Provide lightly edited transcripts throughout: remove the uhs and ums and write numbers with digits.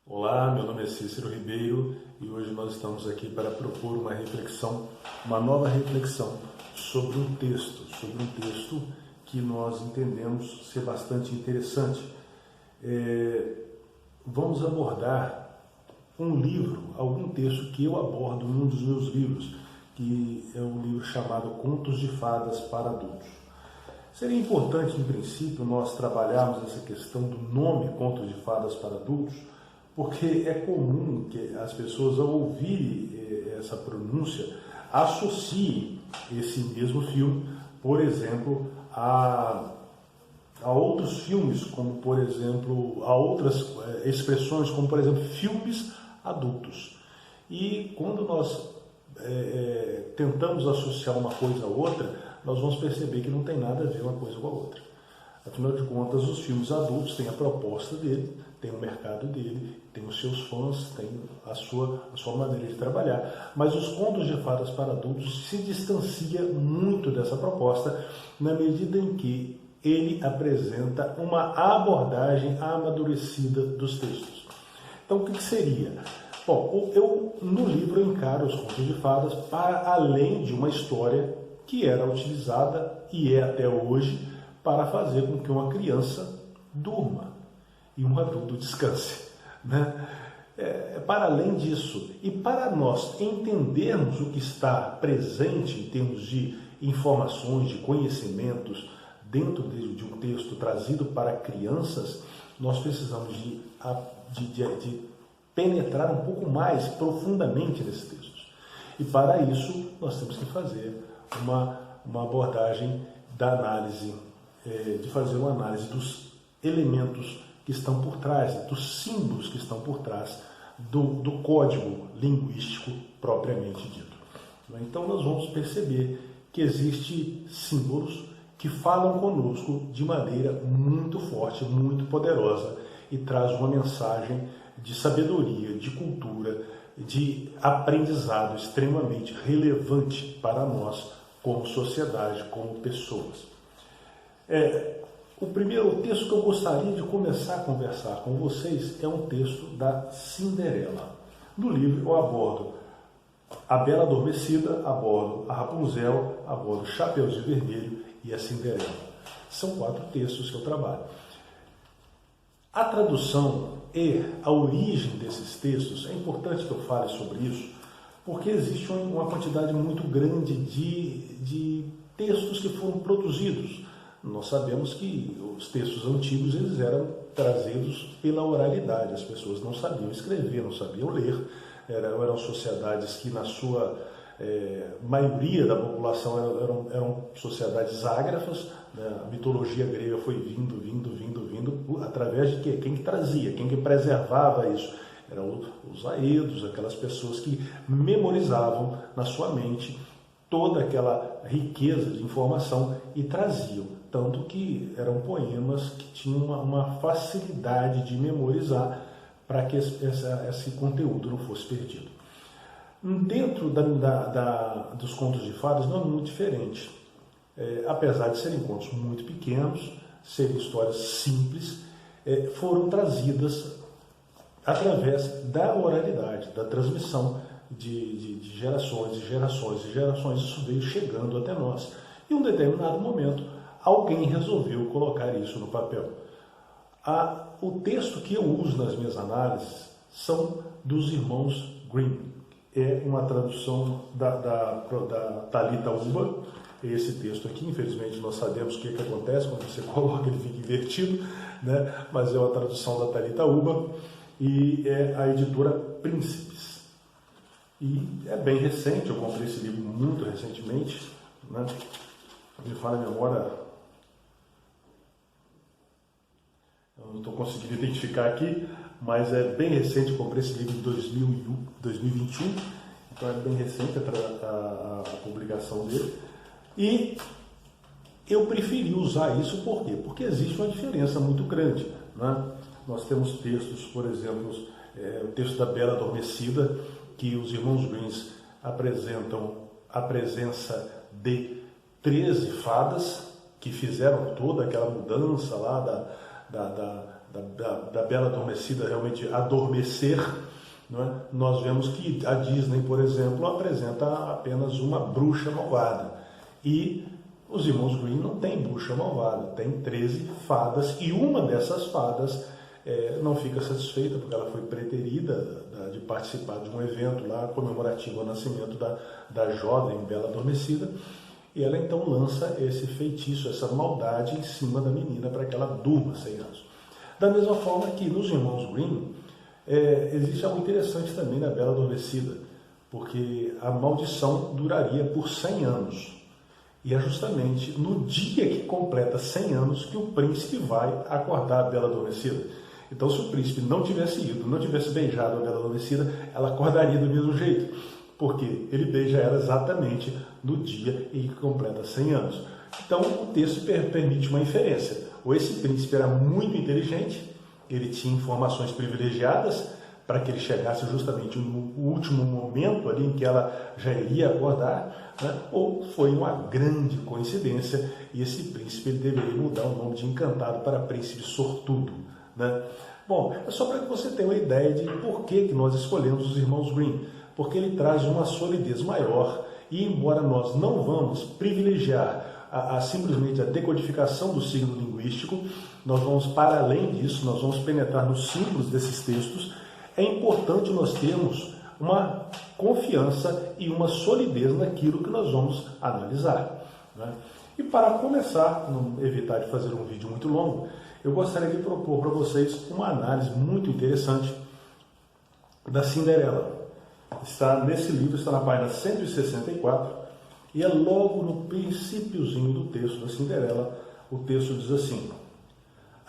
Olá, meu nome é Cícero Ribeiro e hoje nós estamos aqui para propor uma reflexão, uma nova reflexão sobre um texto que nós entendemos ser bastante interessante. Vamos abordar um livro, algum texto que eu abordo em um dos meus livros, que é um livro chamado Contos de Fadas para Adultos. Seria importante, em princípio, nós trabalharmos essa questão do nome Contos de Fadas para Adultos, porque é comum que as pessoas, ao ouvirem essa pronúncia, associem esse mesmo filme, por exemplo, a outros filmes, como por exemplo, a outras expressões, como por exemplo, filmes adultos. E quando nós tentamos associar uma coisa a outra, nós vamos perceber que não tem nada a ver uma coisa com a outra. Afinal de contas, os filmes adultos têm a proposta dele, tem o mercado dele, tem os seus fãs, tem a sua maneira de trabalhar. Mas os contos de fadas para adultos se distancia muito dessa proposta, na medida em que ele apresenta uma abordagem amadurecida dos textos. Então, o que seria? Bom, eu no livro encaro os contos de fadas para além de uma história que era utilizada e é até hoje para fazer com que uma criança durma e um adulto descanse, né? Para além disso, e para nós entendermos o que está presente em termos de informações, de conhecimentos dentro de um texto trazido para crianças, nós precisamos de penetrar um pouco mais profundamente nesses textos. E para isso, nós temos que fazer uma abordagem da análise, de fazer uma análise dos elementos que estão por trás, dos símbolos que estão por trás do código linguístico propriamente dito. Então nós vamos perceber que existem símbolos que falam conosco de maneira muito forte, muito poderosa e traz uma mensagem de sabedoria, de cultura, de aprendizado extremamente relevante para nós como sociedade, como pessoas. O primeiro texto que eu gostaria de começar a conversar com vocês é um texto da Cinderela. No livro eu abordo a Bela Adormecida, abordo a Rapunzel, abordo Chapeuzinho Vermelho e a Cinderela. São 4 textos que eu trabalho. A tradução e a origem desses textos, é importante que eu fale sobre isso, porque existe uma quantidade muito grande de textos que foram produzidos. Nós sabemos que os textos antigos eles eram trazidos pela oralidade, as pessoas não sabiam escrever, não sabiam ler, eram sociedades que na sua maioria da população eram sociedades ágrafas, né? A mitologia grega foi vindo através de quê? Quem que trazia, quem que preservava isso? Eram os aedos, aquelas pessoas que memorizavam na sua mente toda aquela riqueza de informação e traziam. Tanto que eram poemas que tinham uma facilidade de memorizar para que esse conteúdo não fosse perdido. Dentro dos contos de fadas não é muito diferente. Apesar de serem contos muito pequenos, serem histórias simples, foram trazidas através da oralidade, da transmissão de gerações e gerações e gerações. Isso veio chegando até nós. E em um determinado momento, alguém resolveu colocar isso no papel. O texto que eu uso nas minhas análises são dos irmãos Grimm. É uma tradução da Thalita Ubba. Esse texto aqui, infelizmente, nós sabemos o que acontece quando você coloca, ele fica invertido, né? Mas é uma tradução da Thalita Ubba e é a editora Príncipes. E é bem recente, eu comprei esse livro muito recentemente, né? Me fala a memória, eu não estou conseguindo identificar aqui, mas é bem recente, eu comprei esse livro em 2021, então é bem recente a publicação dele. E eu preferi usar isso por quê? Porque existe uma diferença muito grande, né? Nós temos textos, por exemplo, o texto da Bela Adormecida, que os irmãos Grimm apresentam a presença de 13 fadas que fizeram toda aquela mudança lá da Bela Adormecida realmente adormecer, não é? Nós vemos que a Disney, por exemplo, apresenta apenas uma bruxa malvada. E os irmãos Grimm não tem bruxa malvada, tem 13 fadas, e uma dessas fadas não fica satisfeita porque ela foi preterida de participar de um evento lá comemorativo ao nascimento da jovem Bela Adormecida, e ela então lança esse feitiço, essa maldade em cima da menina para que ela durma 100 anos. Da mesma forma que nos irmãos Grimm existe algo interessante também na Bela Adormecida, porque a maldição duraria por 100 anos. E é justamente no dia que completa 100 anos que o príncipe vai acordar a Bela Adormecida. Então, se o príncipe não tivesse ido, não tivesse beijado a Bela Adormecida, ela acordaria do mesmo jeito, porque ele beija ela exatamente no dia em que completa 100 anos. Então, o texto permite uma inferência. Ou esse príncipe era muito inteligente, ele tinha informações privilegiadas para que ele chegasse justamente no último momento ali em que ela já iria acordar, né? Ou foi uma grande coincidência e esse príncipe ele deveria mudar o nome de Encantado para Príncipe Sortudo, né? Bom, é só para que você tenha uma ideia de por que nós escolhemos os irmãos Grimm, porque ele traz uma solidez maior e, embora nós não vamos privilegiar simplesmente a decodificação do signo linguístico, nós vamos para além disso, nós vamos penetrar nos símbolos desses textos. É importante nós termos uma confiança e uma solidez naquilo que nós vamos analisar, né? E para começar, não evitar de fazer um vídeo muito longo, eu gostaria de propor para vocês uma análise muito interessante da Cinderela. Está nesse livro, está na página 164, e é logo no princípiozinho do texto da Cinderela. O texto diz assim: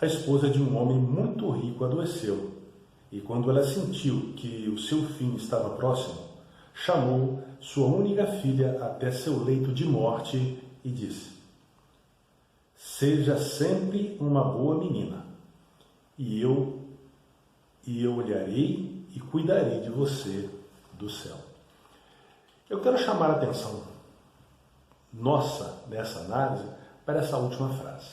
a esposa de um homem muito rico adoeceu, e quando ela sentiu que o seu fim estava próximo, chamou sua única filha até seu leito de morte e disse: seja sempre uma boa menina, e eu olharei e cuidarei de você do céu. Eu quero chamar a atenção nossa, nessa análise, para essa última frase.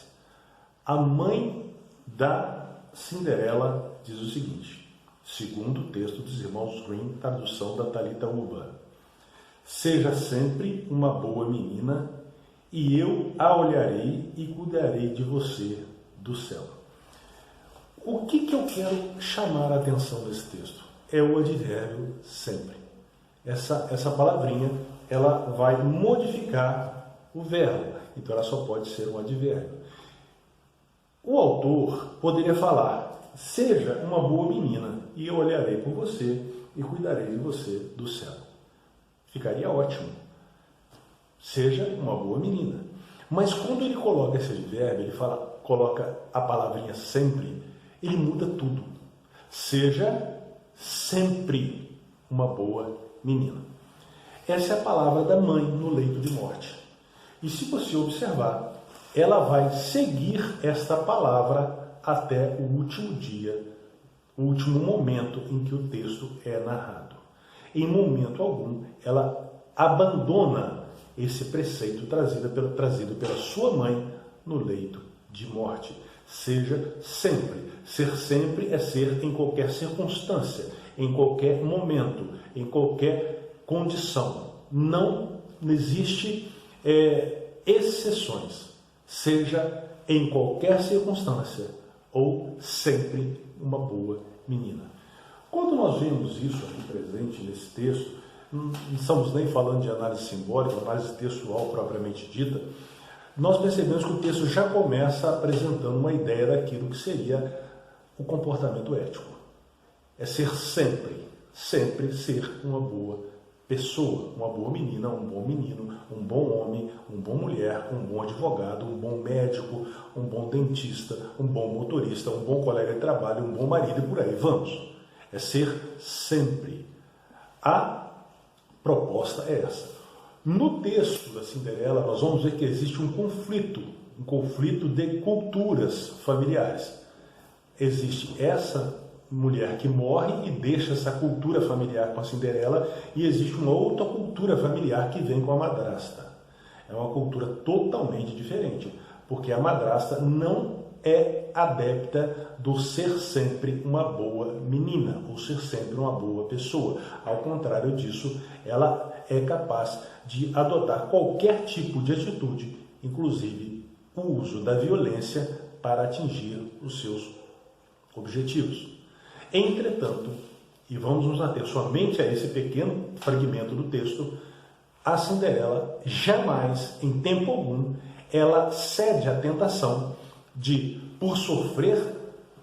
A mãe da Cinderela diz o seguinte, segundo o texto dos irmãos Grimm, tradução da Thalita Uba: seja sempre uma boa menina, e eu a olharei e cuidarei de você do céu. O que eu quero chamar a atenção desse texto? É o advérbio sempre. Essa palavrinha, ela vai modificar o verbo, então ela só pode ser um advérbio. O autor poderia falar: seja uma boa menina, e eu olharei por você e cuidarei de você do céu. Ficaria ótimo. Seja uma boa menina. Mas quando ele coloca esse advérbio, ele coloca a palavrinha sempre, ele muda tudo. Seja sempre uma boa menina. Essa é a palavra da mãe no leito de morte. E se você observar, ela vai seguir esta palavra até o último dia, o último momento em que o texto é narrado. Em momento algum, ela abandona esse preceito trazido pela sua mãe no leito de morte. Seja sempre. Ser sempre é ser em qualquer circunstância, em qualquer momento, em qualquer condição. Não existe exceções. Seja em qualquer circunstância ou sempre uma boa menina. Quando nós vemos isso aqui presente nesse texto, não estamos nem falando de análise simbólica, análise textual propriamente dita, nós percebemos que o texto já começa apresentando uma ideia daquilo que seria o comportamento ético. É ser sempre ser uma boa pessoa, uma boa menina, um bom menino, um bom homem, uma boa mulher, um bom advogado, um bom médico, um bom dentista, um bom motorista, um bom colega de trabalho, um bom marido e por aí vamos. É ser sempre. A proposta é essa. No texto da Cinderela, nós vamos ver que existe um conflito de culturas familiares. Existe essa mulher que morre e deixa essa cultura familiar com a Cinderela, e existe uma outra cultura familiar que vem com a madrasta. É uma cultura totalmente diferente, porque a madrasta não é adepta do ser sempre uma boa menina, ou ser sempre uma boa pessoa. Ao contrário disso, ela é capaz de adotar qualquer tipo de atitude, inclusive o uso da violência, para atingir os seus objetivos. Entretanto, e vamos nos ater somente a esse pequeno fragmento do texto, a Cinderela jamais, em tempo algum, ela cede à tentação de, por sofrer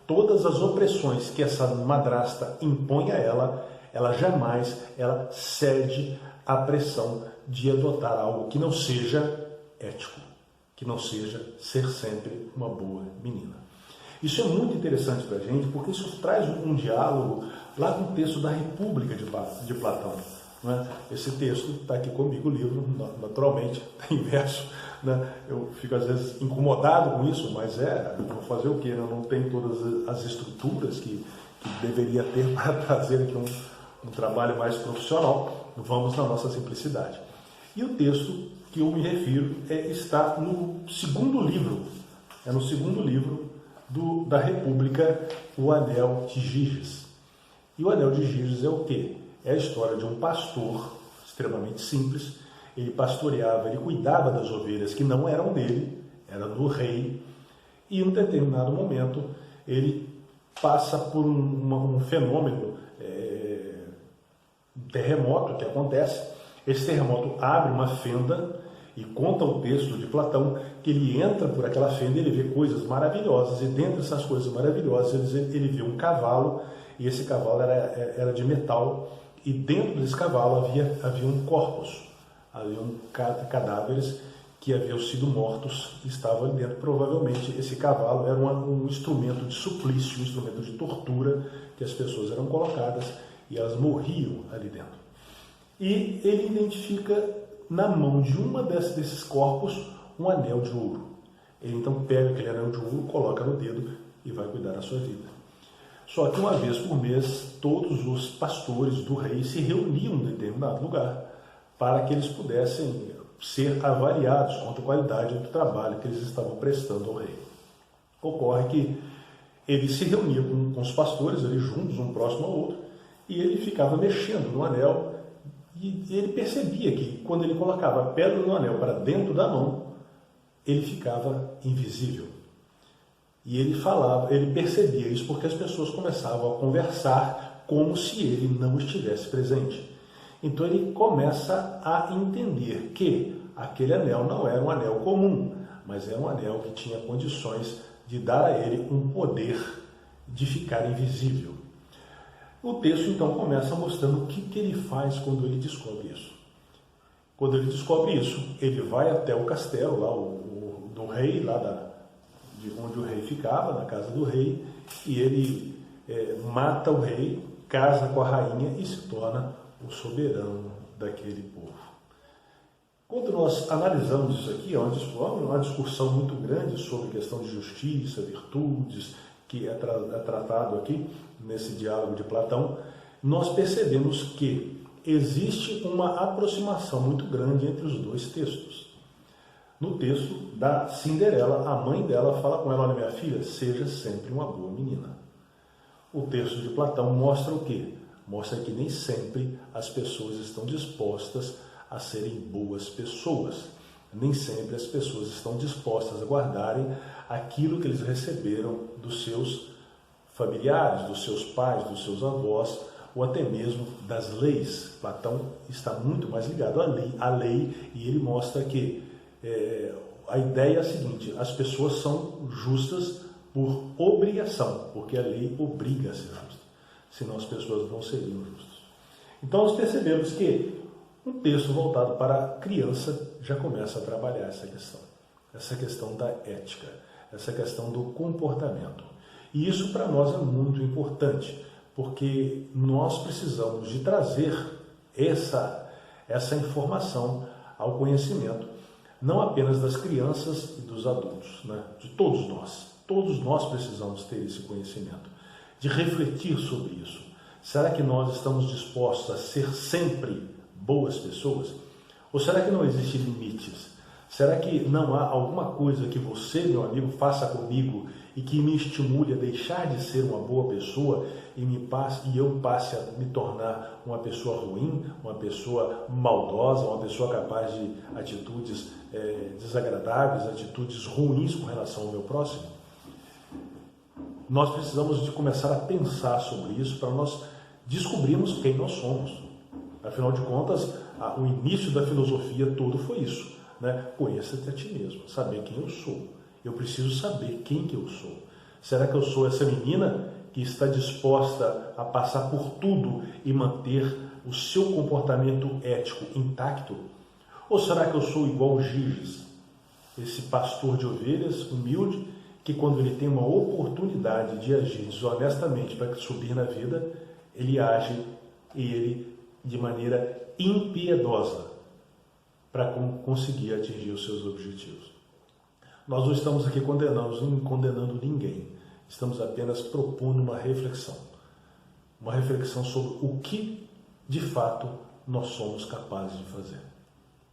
todas as opressões que essa madrasta impõe a ela jamais cede à pressão de adotar algo que não seja ético, que não seja ser sempre uma boa menina. Isso é muito interessante para a gente, porque isso traz um diálogo lá com o texto da República de Platão. Né? Esse texto está aqui comigo, o livro, naturalmente, está em verso. Né? Eu fico às vezes incomodado com isso, mas vou fazer o quê? Não tem todas as estruturas que deveria ter para trazer aqui um trabalho mais profissional. Vamos na nossa simplicidade. E o texto que eu me refiro está no segundo livro, no segundo livro da República, o Anel de Giges. E o Anel de Giges é o quê? É a história de um pastor extremamente simples. Ele pastoreava, ele cuidava das ovelhas que não eram dele, eram do rei, e em um determinado momento ele passa por um fenômeno, um terremoto que acontece. Esse terremoto abre uma fenda, e conta o texto de Platão que ele entra por aquela fenda e ele vê coisas maravilhosas, e dentre essas coisas maravilhosas ele vê um cavalo, e esse cavalo era de metal, e dentro desse cavalo havia um corpus, haviam cadáveres que haviam sido mortos, estavam ali dentro. Provavelmente esse cavalo era um instrumento de suplício, um instrumento de tortura, que as pessoas eram colocadas e elas morriam ali dentro. E ele identifica na mão de uma desses corpos um anel de ouro. Ele então pega aquele anel de ouro, coloca no dedo e vai cuidar da sua vida. Só que uma vez por mês, todos os pastores do rei se reuniam em determinado lugar para que eles pudessem ser avaliados quanto à qualidade do trabalho que eles estavam prestando ao rei. Ocorre que ele se reunia com os pastores ali juntos, um próximo ao outro, e ele ficava mexendo no anel, e ele percebia que quando ele colocava a pedra do anel para dentro da mão, ele ficava invisível. E ele percebia isso porque as pessoas começavam a conversar como se ele não estivesse presente. Então ele começa a entender que aquele anel não era um anel comum, mas era um anel que tinha condições de dar a ele um poder de ficar invisível. O texto então começa mostrando o que ele faz quando ele descobre isso. Quando ele descobre isso, ele vai até o castelo lá, do rei, de onde o rei ficava, na casa do rei, e ele mata o rei, casa com a rainha e se torna o soberano daquele povo. Quando nós analisamos isso aqui, é uma discussão muito grande sobre a questão de justiça, virtudes, que é tratado aqui nesse diálogo de Platão, nós percebemos que existe uma aproximação muito grande entre os dois textos. No texto da Cinderela, a mãe dela fala com ela: olha, minha filha, seja sempre uma boa menina. O texto de Platão mostra o quê? Mostra que nem sempre as pessoas estão dispostas a serem boas pessoas. Nem sempre as pessoas estão dispostas a guardarem aquilo que eles receberam dos seus familiares, dos seus pais, dos seus avós, ou até mesmo das leis. Platão está muito mais ligado à lei, e ele mostra que a ideia é a seguinte: as pessoas são justas por obrigação, porque a lei obriga a ser justa, senão as pessoas não seriam justas. Então nós percebemos que um texto voltado para a criança já começa a trabalhar essa questão da ética, essa questão do comportamento. E isso para nós é muito importante, porque nós precisamos de trazer essa informação ao conhecimento, não apenas das crianças e dos adultos, né? De todos nós. Todos nós precisamos ter esse conhecimento, de refletir sobre isso. Será que nós estamos dispostos a ser sempre boas pessoas? Ou será que não existem limites? Será que não há alguma coisa que você, meu amigo, faça comigo e que me estimule a deixar de ser uma boa pessoa e eu passe a me tornar uma pessoa ruim, uma pessoa maldosa, uma pessoa capaz de atitudes desagradáveis, atitudes ruins com relação ao meu próximo? Nós precisamos de começar a pensar sobre isso para nós descobrirmos quem nós somos. Afinal de contas, o início da filosofia todo foi isso, né? Conheça-te a ti mesmo, saber quem eu sou. Eu preciso saber quem que eu sou. Será que eu sou essa menina que está disposta a passar por tudo e manter o seu comportamento ético intacto? Ou será que eu sou igual o Giges, esse pastor de ovelhas humilde, que quando ele tem uma oportunidade de agir desonestamente para subir na vida, ele age de maneira impiedosa para conseguir atingir os seus objetivos? Nós não estamos aqui condenando ninguém, estamos apenas propondo uma reflexão sobre o que de fato nós somos capazes de fazer.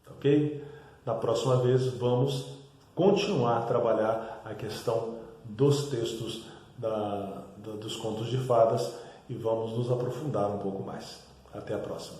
Ok? Na próxima vez vamos continuar a trabalhar a questão dos textos dos contos de fadas e vamos nos aprofundar um pouco mais. Até a próxima.